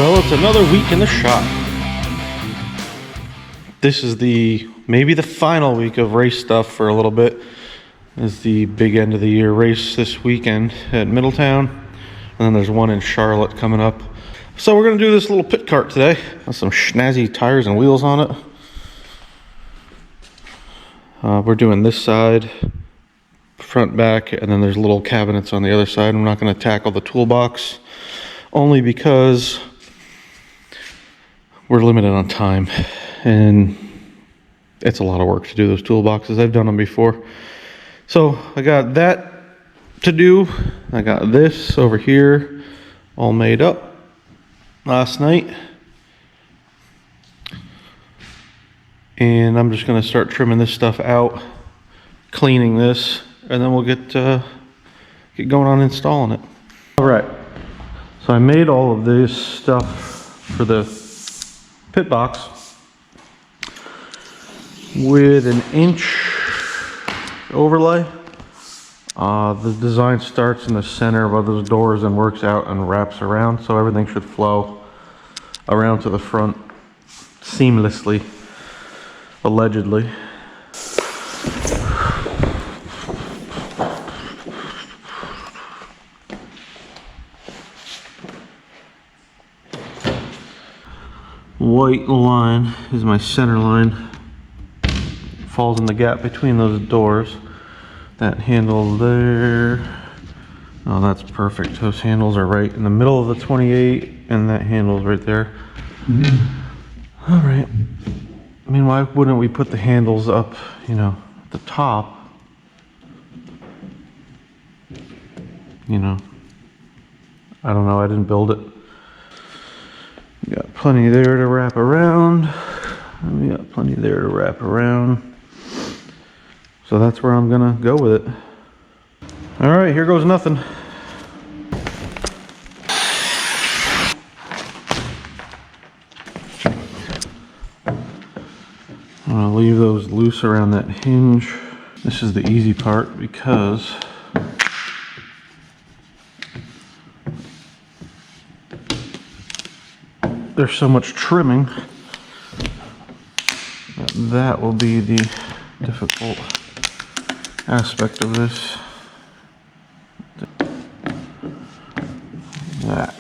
Well, it's another week in the shop. This is maybe the final week of race stuff for a little bit. This is the big end of the year race this weekend at Middletown. And then there's one in Charlotte coming up. So we're gonna do this little pit cart today. With some snazzy tires and wheels on it. We're doing this side, front, back, and then there's little cabinets on the other side. I'm not gonna tackle the toolbox, only because we're limited on time, and it's a lot of work to do those toolboxes. I've done them before. So I got that to do. I got this over here all made up last night. And I'm just gonna start trimming this stuff out, cleaning this, and then we'll get going on installing it. All right, so I made all of this stuff for the pit box with an inch overlay. The design starts in the center of those doors and works out and wraps around, so everything should flow around to the front seamlessly, allegedly. White line is my center line. Falls in the gap between those doors. That handle there. Oh, that's perfect. Those handles are right in the middle of the 28, and that handle's right there. All right. I mean, why wouldn't we put the handles up, you know, at the top? You know, I don't know. I didn't build it. We got plenty there to wrap around. And we got plenty there to wrap around. So that's where I'm gonna go with it. All right, here goes nothing. I'm gonna leave those loose around that hinge. This is the easy part because there's so much trimming that will be the difficult aspect of this. That.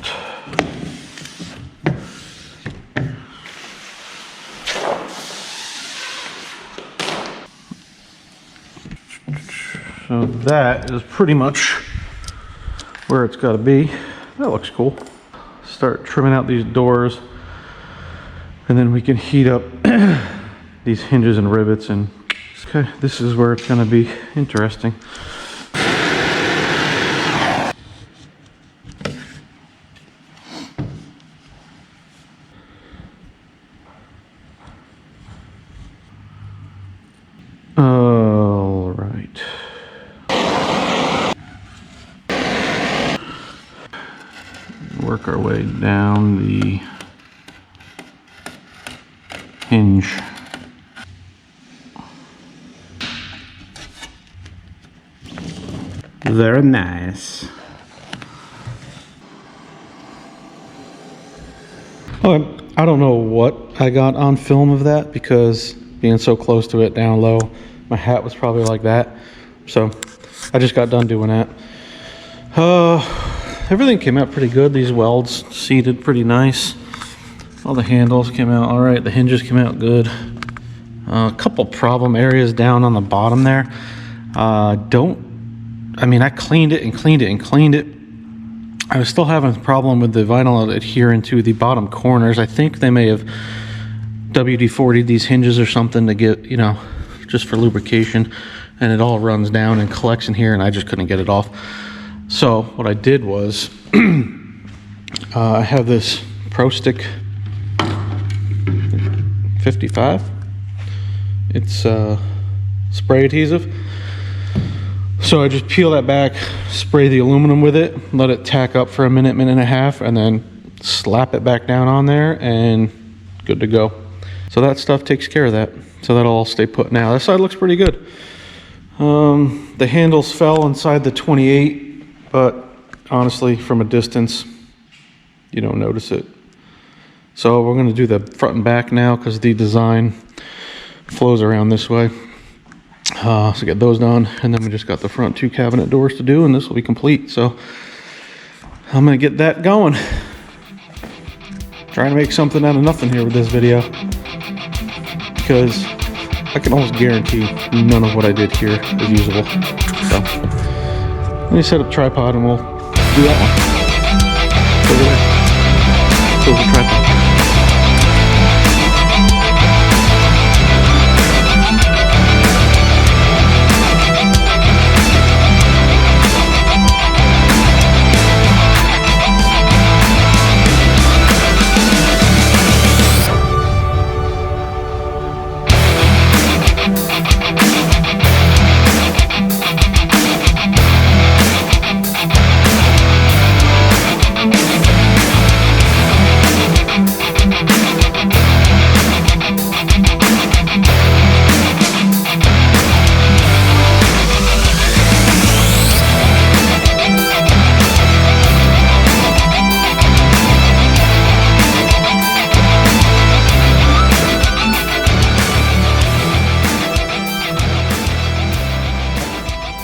So that is pretty much where it's got to be. That looks cool. Start trimming out these doors, and then we can heat up these hinges and rivets, and okay, this is where it's going to be interesting. All right. Work our way down the hinge. Very nice. Oh, I don't know what I got on film of that, because being so close to it down low, my hat was probably like that. So I just got done doing that. Everything came out pretty good. These welds seated pretty nice. All the handles came out all right. The hinges came out good. A couple problem areas down on the bottom there. I mean, I cleaned it and cleaned it and cleaned it. I was still having a problem with the vinyl adhering to the bottom corners. I think they may have WD-40'd these hinges or something to get, you know, just for lubrication. And it all runs down and collects in here, and I just couldn't get it off. So what I did was, I have this Pro Stick 55. It's spray adhesive. So I just peel that back, spray the aluminum with it, let it tack up for a minute, minute and a half, and then slap it back down on there, and good to go. So that stuff takes care of that. So that'll all stay put now. This side looks pretty good. The handles fell inside the 28, but honestly, from a distance, you don't notice it. So we're gonna do the front and back now because the design flows around this way. So get those done, and then we just got the front 2 cabinet doors to do, and this will be complete. So I'm gonna get that going. Trying to make something out of nothing here with this video, because I can almost guarantee none of what I did here is usable. So let me set up tripod and we'll do that one. Over there. Close the tripod.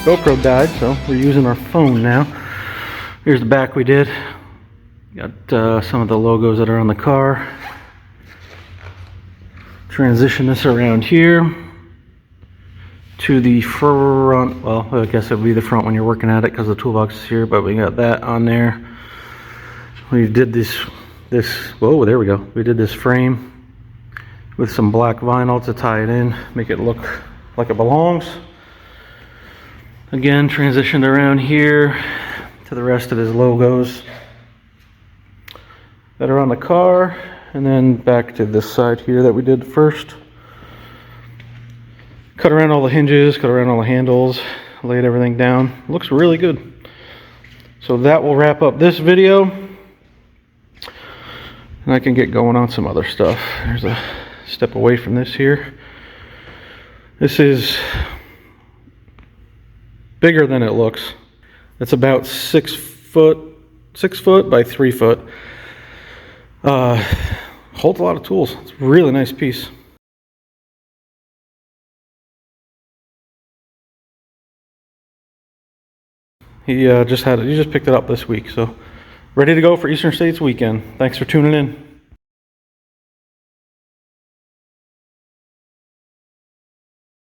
GoPro died, so we're using our phone now. Here's the back we did. Got some of the logos that are on the car. Transition this around here to the front. Well, I guess it would be the front when you're working at it because the toolbox is here, but we got that on there. We did this, whoa, there we go. We did this frame with some black vinyl to tie it in, make it look like it belongs. Again, transitioned around here to the rest of his logos that are on the car, and then back to this side here that we did first. Cut around all the hinges, cut around all the handles, laid everything down. Looks really good. So that will wrap up this video, and I can get going on some other stuff. There's a step away from this here. This is bigger than it looks. It's about 6 foot by 3 foot. Holds a lot of tools. It's a really nice piece. He just picked it up this week, so ready to go for Eastern States weekend. Thanks for tuning in.